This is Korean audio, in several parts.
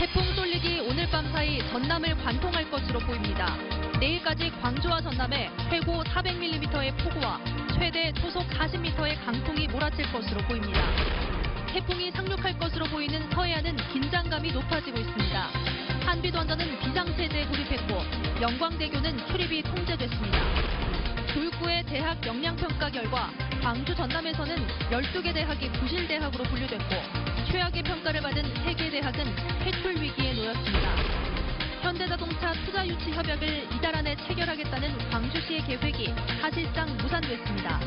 태풍 쏠릭이 오늘 밤 사이 전남을 관통할 것으로 보입니다. 내일까지 광주와 전남에 최고 400mm의 폭우와 최대 초속 40m의 강풍이 몰아칠 것으로 보입니다. 태풍이 상륙할 것으로 보이는 서해안은 긴장감이 높아지고 있습니다. 한비도안전은 비상체제에 돌입했고 영광대교는 출입이 통제됐습니다. 교육부의 대학 역량평가 결과 광주 전남에서는 12개 대학이 부실대학으로 분류됐고 최악의 평가를 받은 3개 대학은 퇴출 위기에 놓였습니다. 현대자동차 투자유치 협약을 이달 안에 체결하겠다는 광주시의 계획이 사실상 무산됐습니다.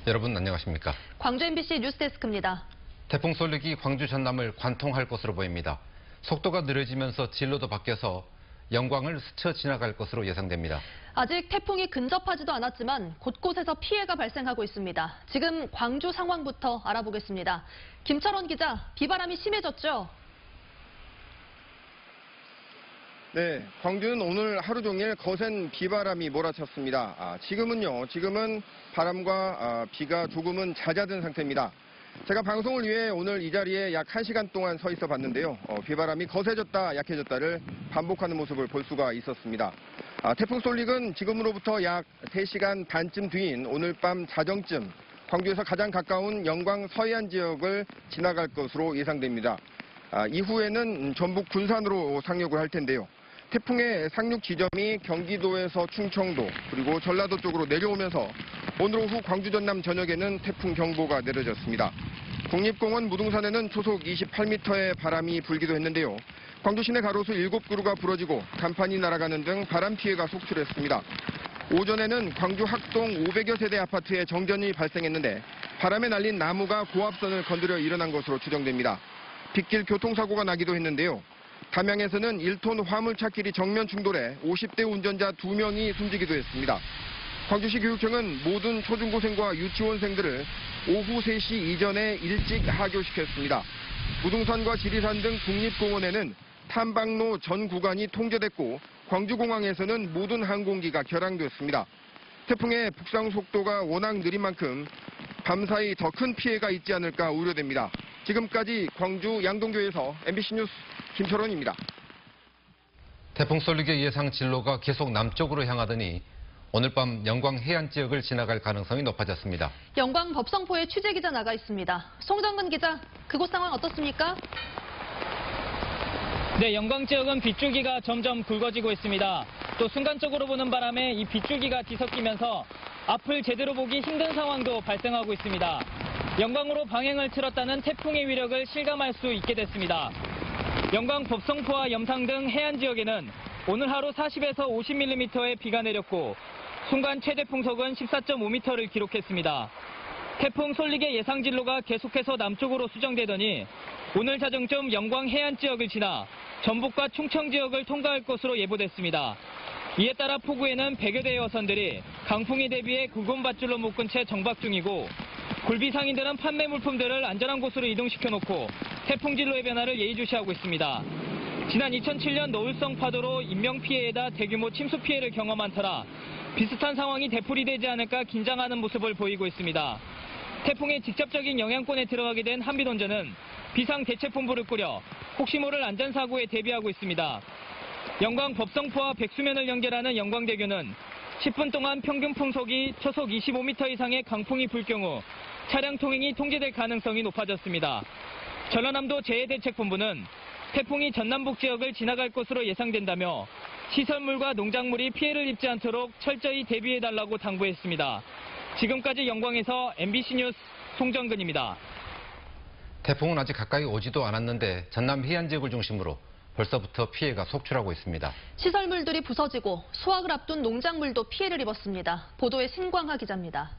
여러분 안녕하십니까? 광주 MBC 뉴스데스크입니다. 태풍 쏠릭이 광주 전남을 관통할 것으로 보입니다. 속도가 느려지면서 진로도 바뀌어서 영광을 스쳐 지나갈 것으로 예상됩니다. 아직 태풍이 근접하지도 않았지만 곳곳에서 피해가 발생하고 있습니다. 지금 광주 상황부터 알아보겠습니다. 김철원 기자, 비바람이 심해졌죠? 네, 광주는 오늘 하루 종일 거센 비바람이 몰아쳤습니다. 지금은 바람과 비가 조금은 잦아든 상태입니다. 제가 방송을 위해 오늘 이 자리에 약 1시간 동안 서 있어 봤는데요. 비바람이 거세졌다 약해졌다를 반복하는 모습을 볼 수가 있었습니다. 태풍 쏠릭은 지금으로부터 약 3시간 반쯤 뒤인 오늘 밤 자정쯤 광주에서 가장 가까운 영광 서해안 지역을 지나갈 것으로 예상됩니다. 이후에는 전북 군산으로 상륙을 할 텐데요. 태풍의 상륙 지점이 경기도에서 충청도 그리고 전라도 쪽으로 내려오면서 오늘 오후 광주 전남 전역에는 태풍 경보가 내려졌습니다. 국립공원 무등산에는 초속 28m의 바람이 불기도 했는데요. 광주 시내 가로수 7그루가 부러지고 간판이 날아가는 등 바람 피해가 속출했습니다. 오전에는 광주 학동 500여 세대 아파트에 정전이 발생했는데 바람에 날린 나무가 고압선을 건드려 일어난 것으로 추정됩니다. 빗길 교통사고가 나기도 했는데요. 담양에서는 1톤 화물차끼리 정면 충돌해 50대 운전자 2명이 숨지기도 했습니다. 광주시 교육청은 모든 초중고생과 유치원생들을 오후 3시 이전에 일찍 하교시켰습니다. 무등산과 지리산 등 국립공원에는 탐방로 전 구간이 통제됐고 광주공항에서는 모든 항공기가 결항됐습니다. 태풍의 북상 속도가 워낙 느린 만큼 밤사이 더 큰 피해가 있지 않을까 우려됩니다. 지금까지 광주 양동교에서 MBC 뉴스 김철원입니다. 태풍 쏠릭의 예상 진로가 계속 남쪽으로 향하더니 오늘 밤 영광 해안 지역을 지나갈 가능성이 높아졌습니다. 영광 법성포에 취재기자 나가 있습니다. 송정근 기자, 그곳 상황 어떻습니까? 네, 영광 지역은 빗줄기가 점점 굵어지고 있습니다. 또 순간적으로 부는 바람에 이 빗줄기가 뒤섞이면서 앞을 제대로 보기 힘든 상황도 발생하고 있습니다. 영광으로 방향을 틀었다는 태풍의 위력을 실감할 수 있게 됐습니다. 영광 법성포와 염상 등 해안 지역에는 오늘 하루 40에서 50mm의 비가 내렸고 순간 최대 풍속은 14.5m를 기록했습니다. 태풍 쏠릭의 예상 진로가 계속해서 남쪽으로 수정되더니 오늘 자정쯤 영광 해안 지역을 지나 전북과 충청 지역을 통과할 것으로 예보됐습니다. 이에 따라 포구에는 100여 대의 어선들이 강풍에 대비해 굵은 밧줄로 묶은 채 정박 중이고 굴비 상인들은 판매 물품들을 안전한 곳으로 이동시켜놓고 태풍 진로의 변화를 예의주시하고 있습니다. 지난 2007년 노을성 파도로 인명피해에다 대규모 침수 피해를 경험한 터라 비슷한 상황이 되풀이되지 않을까 긴장하는 모습을 보이고 있습니다. 태풍의 직접적인 영향권에 들어가게 된 한비도안전은 비상대책본부를 꾸려 혹시 모를 안전사고에 대비하고 있습니다. 영광 법성포와 백수면을 연결하는 영광대교는 10분 동안 평균 풍속이 초속 25m 이상의 강풍이 불 경우 차량 통행이 통제될 가능성이 높아졌습니다. 전라남도 재해대책본부는 태풍이 전남북 지역을 지나갈 것으로 예상된다며 시설물과 농작물이 피해를 입지 않도록 철저히 대비해달라고 당부했습니다. 지금까지 영광에서 MBC 뉴스 송정근입니다. 태풍은 아직 가까이 오지도 않았는데 전남 해안 지역을 중심으로 벌써부터 피해가 속출하고 있습니다. 시설물들이 부서지고 수확을 앞둔 농작물도 피해를 입었습니다. 보도에 신광하 기자입니다.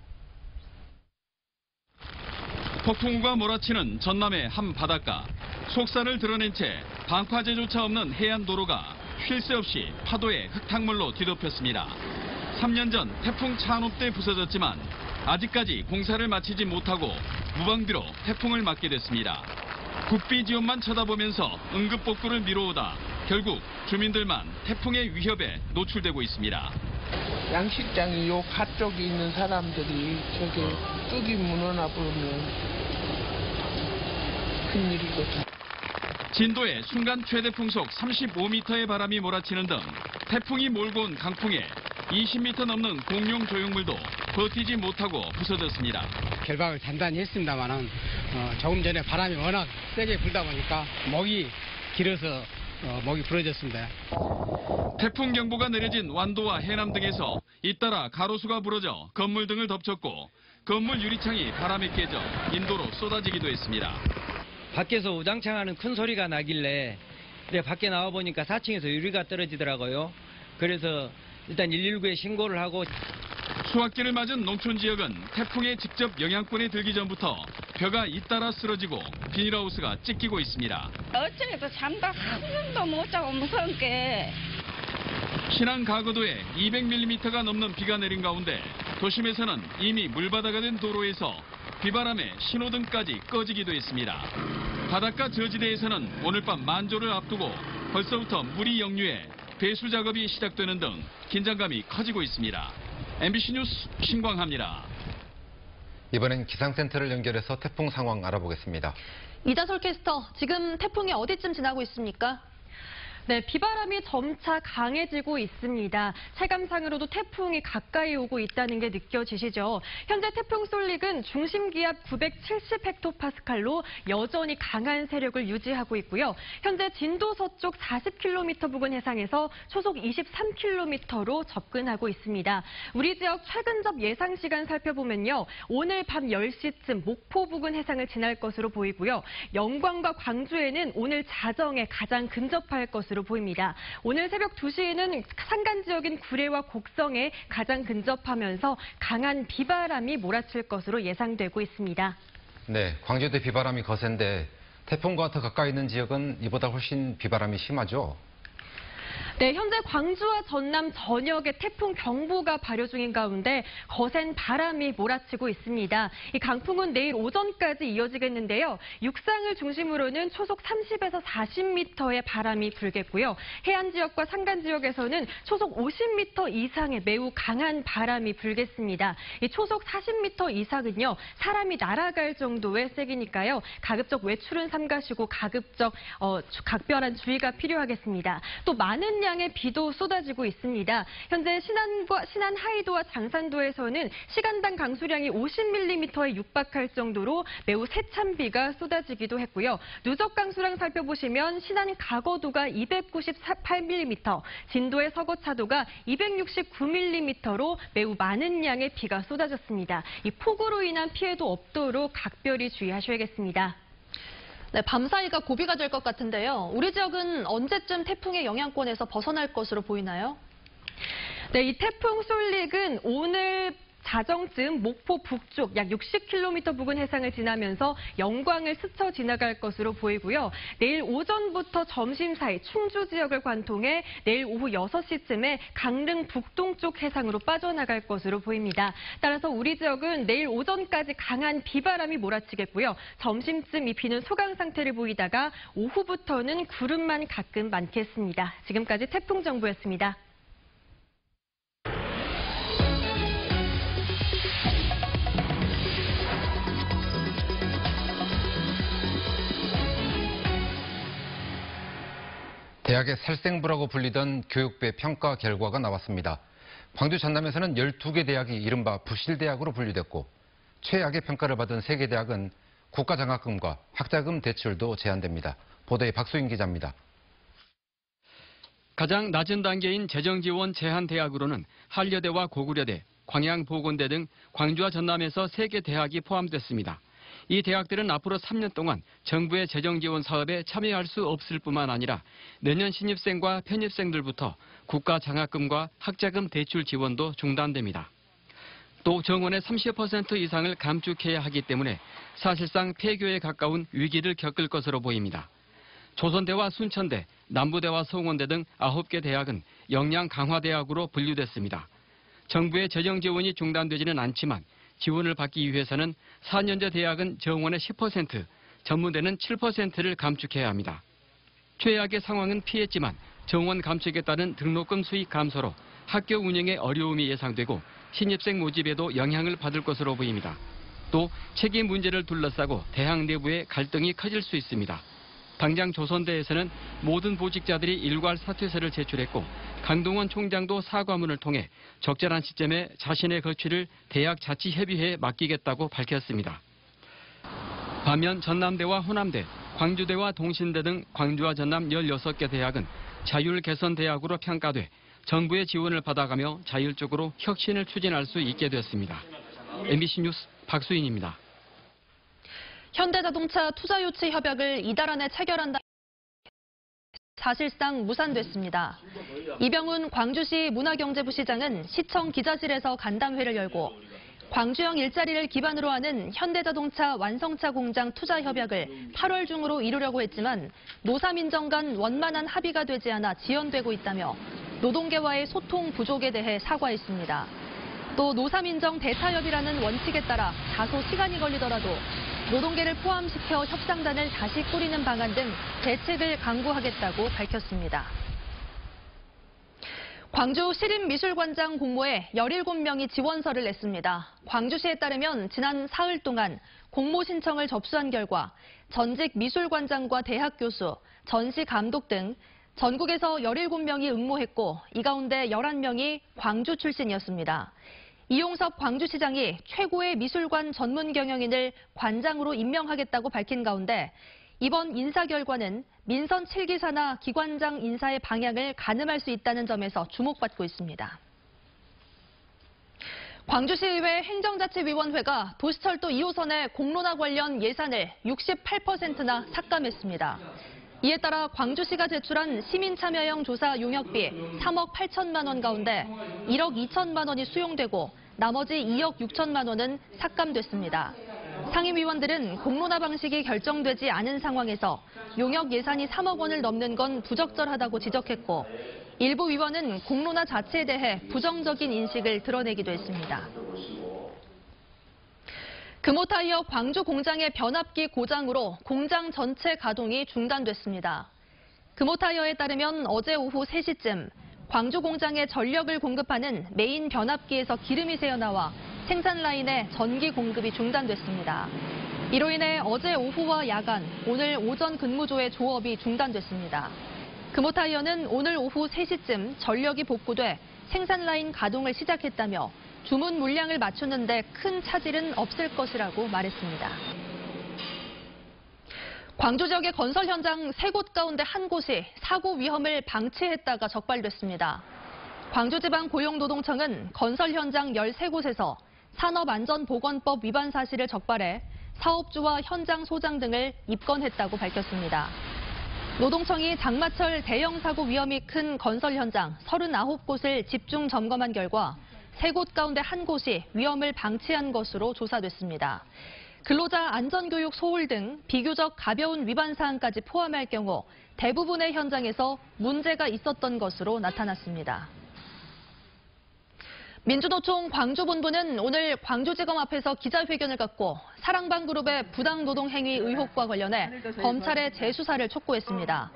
폭풍우가 몰아치는 전남의 한 바닷가. 속살을 드러낸 채 방파제조차 없는 해안 도로가 쉴 새 없이 파도에 흙탕물로 뒤덮였습니다. 3년 전 태풍 찬호 때 부서졌지만 아직까지 공사를 마치지 못하고 무방비로 태풍을 맞게 됐습니다. 국비 지원만 쳐다보면서 응급복구를 미뤄오다 결국 주민들만 태풍의 위협에 노출되고 있습니다. 양식장이 요 가쪽에 있는 사람들이 저게 뚝이 무너나 보면 큰일이거든. 진도에 순간 최대 풍속 35m의 바람이 몰아치는 등 태풍이 몰고 온 강풍에 20m 넘는 공룡 조형물도 버티지 못하고 부서졌습니다. 결박을 단단히 했습니다만은 조금 전에 바람이 워낙 세게 불다 보니까 목이 길어서 목이 부러졌습니다. 태풍 경보가 내려진 완도와 해남 등에서 잇따라 가로수가 부러져 건물 등을 덮쳤고 건물 유리창이 바람에 깨져 인도로 쏟아지기도 했습니다. 밖에서 우장창하는 큰 소리가 나길래 밖에 나와보니까 4층에서 유리가 떨어지더라고요. 그래서 일단 119에 신고를 하고. 수확기를 맞은 농촌 지역은 태풍의 직접 영향권에 들기 전부터 벼가 잇따라 쓰러지고 비닐하우스가 찢기고 있습니다. 어쩌게도 잠도 한숨도 못 자고 무서운 게. 신안 가거도에 200mm가 넘는 비가 내린 가운데 도심에서는 이미 물바다가 된 도로에서 비바람에 신호등까지 꺼지기도 했습니다. 바닷가 저지대에서는 오늘 밤 만조를 앞두고 벌써부터 물이 역류해 배수 작업이 시작되는 등 긴장감이 커지고 있습니다. MBC 뉴스 신광하입니다. 이번엔 기상센터를 연결해서 태풍 상황 알아보겠습니다. 이다솔 캐스터, 지금 태풍이 어디쯤 지나고 있습니까? 네, 비바람이 점차 강해지고 있습니다. 체감상으로도 태풍이 가까이 오고 있다는 게 느껴지시죠? 현재 태풍 솔릭은 중심기압 970헥토파스칼로 여전히 강한 세력을 유지하고 있고요. 현재 진도 서쪽 40km 부근 해상에서 초속 23km로 접근하고 있습니다. 우리 지역 최근접 예상 시간 살펴보면요. 오늘 밤 10시쯤 목포 부근 해상을 지날 것으로 보이고요. 영광과 광주에는 오늘 자정에 가장 근접할 것으로 보입니다. 오늘 새벽 2시에는 산간 지역인 구례와 곡성에 가장 근접하면서 강한 비바람이 몰아칠 것으로 예상되고 있습니다. 네, 광주도 비바람이 거센데 태풍과 더 가까이 있는 지역은 이보다 훨씬 비바람이 심하죠? 네, 현재 광주와 전남 전역에 태풍 경보가 발효 중인 가운데 거센 바람이 몰아치고 있습니다. 이 강풍은 내일 오전까지 이어지겠는데요. 육상을 중심으로는 초속 30에서 40m의 바람이 불겠고요. 해안 지역과 산간 지역에서는 초속 50m 이상의 매우 강한 바람이 불겠습니다. 이 초속 40m 이상은요, 사람이 날아갈 정도의 세기니까요. 가급적 외출은 삼가시고 가급적 각별한 주의가 필요하겠습니다. 또 많은 양의 비도 쏟아지고 있습니다. 현재 신안 하이도와 장산도에서는 시간당 강수량이 50mm에 육박할 정도로 매우 세찬 비가 쏟아지기도 했고요. 누적 강수량 살펴보시면 신안 가거도가 298mm, 진도의 서거차도가 269mm로 매우 많은 양의 비가 쏟아졌습니다. 이 폭우로 인한 피해도 없도록 각별히 주의하셔야겠습니다. 네, 밤사이가 고비가 될 것 같은데요. 우리 지역은 언제쯤 태풍의 영향권에서 벗어날 것으로 보이나요? 네, 이 태풍 솔릭은 오늘 자정쯤 목포 북쪽 약 60km 부근 해상을 지나면서 영광을 스쳐 지나갈 것으로 보이고요. 내일 오전부터 점심 사이 충주 지역을 관통해 내일 오후 6시쯤에 강릉 북동쪽 해상으로 빠져나갈 것으로 보입니다. 따라서 우리 지역은 내일 오전까지 강한 비바람이 몰아치겠고요. 점심쯤 이 비는 소강 상태를 보이다가 오후부터는 구름만 가끔 많겠습니다. 지금까지 태풍 정보였습니다. 대학의 살생부라고 불리던 교육부의 평가 결과가 나왔습니다. 광주 전남에서는 12개 대학이 이른바 부실대학으로 분류됐고 최악의 평가를 받은 3개 대학은 국가장학금과 학자금 대출도 제한됩니다. 보도에 박수인 기자입니다. 가장 낮은 단계인 재정지원 제한 대학으로는 한려대와 고구려대, 광양보건대 등 광주와 전남에서 3개 대학이 포함됐습니다. 이 대학들은 앞으로 3년 동안 정부의 재정지원 사업에 참여할 수 없을 뿐만 아니라 내년 신입생과 편입생들부터 국가장학금과 학자금 대출 지원도 중단됩니다. 또 정원의 30% 이상을 감축해야 하기 때문에 사실상 폐교에 가까운 위기를 겪을 것으로 보입니다. 조선대와 순천대, 남부대와 성원대 등 9개 대학은 역량 강화대학으로 분류됐습니다. 정부의 재정 지원이 중단되지는 않지만 지원을 받기 위해서는 4년제 대학은 정원의 10%, 전문대는 7%를 감축해야 합니다. 최악의 상황은 피했지만 정원 감축에 따른 등록금 수익 감소로 학교 운영에 어려움이 예상되고 신입생 모집에도 영향을 받을 것으로 보입니다. 또 책임 문제를 둘러싸고 대학 내부의 갈등이 커질 수 있습니다. 당장 조선대에서는 모든 보직자들이 일괄 사퇴서를 제출했고 강동원 총장도 사과문을 통해 적절한 시점에 자신의 거취를 대학 자치협의회에 맡기겠다고 밝혔습니다. 반면 전남대와 호남대, 광주대와 동신대 등 광주와 전남 16개 대학은 자율개선대학으로 평가돼 정부의 지원을 받아가며 자율적으로 혁신을 추진할 수 있게 됐습니다. MBC 뉴스 박수인입니다. 현대자동차 투자유치 협약을 이달 안에 체결한다. 사실상 무산됐습니다. 이병훈 광주시 문화경제부 시장은 시청 기자실에서 간담회를 열고 광주형 일자리를 기반으로 하는 현대자동차 완성차 공장 투자 협약을 8월 중으로 이루려고 했지만 노사민정 간 원만한 합의가 되지 않아 지연되고 있다며 노동계와의 소통 부족에 대해 사과했습니다. 또 노사민정 대타협이라는 원칙에 따라 다소 시간이 걸리더라도 노동계를 포함시켜 협상단을 다시 꾸리는 방안 등 대책을 강구하겠다고 밝혔습니다. 광주 시립미술관장 공모에 17명이 지원서를 냈습니다. 광주시에 따르면 지난 사흘 동안 공모 신청을 접수한 결과 전직 미술관장과 대학 교수, 전시 감독 등 전국에서 17명이 응모했고 이 가운데 11명이 광주 출신이었습니다. 이용섭 광주시장이 최고의 미술관 전문 경영인을 관장으로 임명하겠다고 밝힌 가운데 이번 인사 결과는 민선 7기사나 기관장 인사의 방향을 가늠할 수 있다는 점에서 주목받고 있습니다. 광주시의회 행정자치위원회가 도시철도 2호선의 공론화 관련 예산을 68%나 삭감했습니다. 이에 따라 광주시가 제출한 시민참여형 조사 용역비 3억 8천만 원 가운데 1억 2천만 원이 수용되고 나머지 2억 6천만 원은 삭감됐습니다. 상임위원들은 공론화 방식이 결정되지 않은 상황에서 용역 예산이 3억 원을 넘는 건 부적절하다고 지적했고 일부 위원은 공론화 자체에 대해 부정적인 인식을 드러내기도 했습니다. 금호타이어 광주 공장의 변압기 고장으로 공장 전체 가동이 중단됐습니다. 금호타이어에 따르면 어제 오후 3시쯤 광주 공장에 전력을 공급하는 메인 변압기에서 기름이 새어나와 생산 라인에 전기 공급이 중단됐습니다. 이로 인해 어제 오후와 야간, 오늘 오전 근무조의 조업이 중단됐습니다. 금호타이어는 오늘 오후 3시쯤 전력이 복구돼 생산 라인 가동을 시작했다며 주문 물량을 맞추는 데 큰 차질은 없을 것이라고 말했습니다. 광주 지역의 건설 현장 3곳 가운데 한 곳이 사고 위험을 방치했다가 적발됐습니다. 광주지방고용노동청은 건설 현장 13곳에서 산업안전보건법 위반 사실을 적발해 사업주와 현장 소장 등을 입건했다고 밝혔습니다. 노동청이 장마철 대형 사고 위험이 큰 건설 현장 39곳을 집중 점검한 결과 3곳 가운데 한 곳이 위험을 방치한 것으로 조사됐습니다. 근로자 안전교육 소홀 등 비교적 가벼운 위반 사항까지 포함할 경우 대부분의 현장에서 문제가 있었던 것으로 나타났습니다. 민주노총 광주본부는 오늘 광주지검 앞에서 기자회견을 갖고 사랑방그룹의 부당노동행위 의혹과 관련해 검찰의 재수사를 촉구했습니다.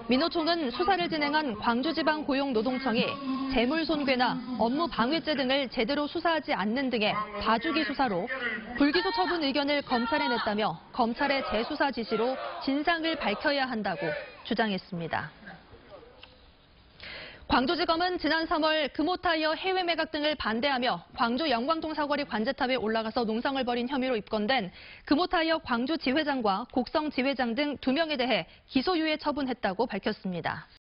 민노총은 수사를 진행한 광주지방고용노동청이 재물손괴나 업무방해죄 등을 제대로 수사하지 않는 등의 봐주기 수사로 불기소 처분 의견을 검찰에 냈다며 검찰의 재수사 지시로 진상을 밝혀야 한다고 주장했습니다. 광주지검은 지난 3월 금호타이어 해외 매각 등을 반대하며 광주 영광동 사거리 관제탑에 올라가서 농성을 벌인 혐의로 입건된 금호타이어 광주 지회장과 곡성 지회장 등 2명에 대해 기소유예 처분했다고 밝혔습니다.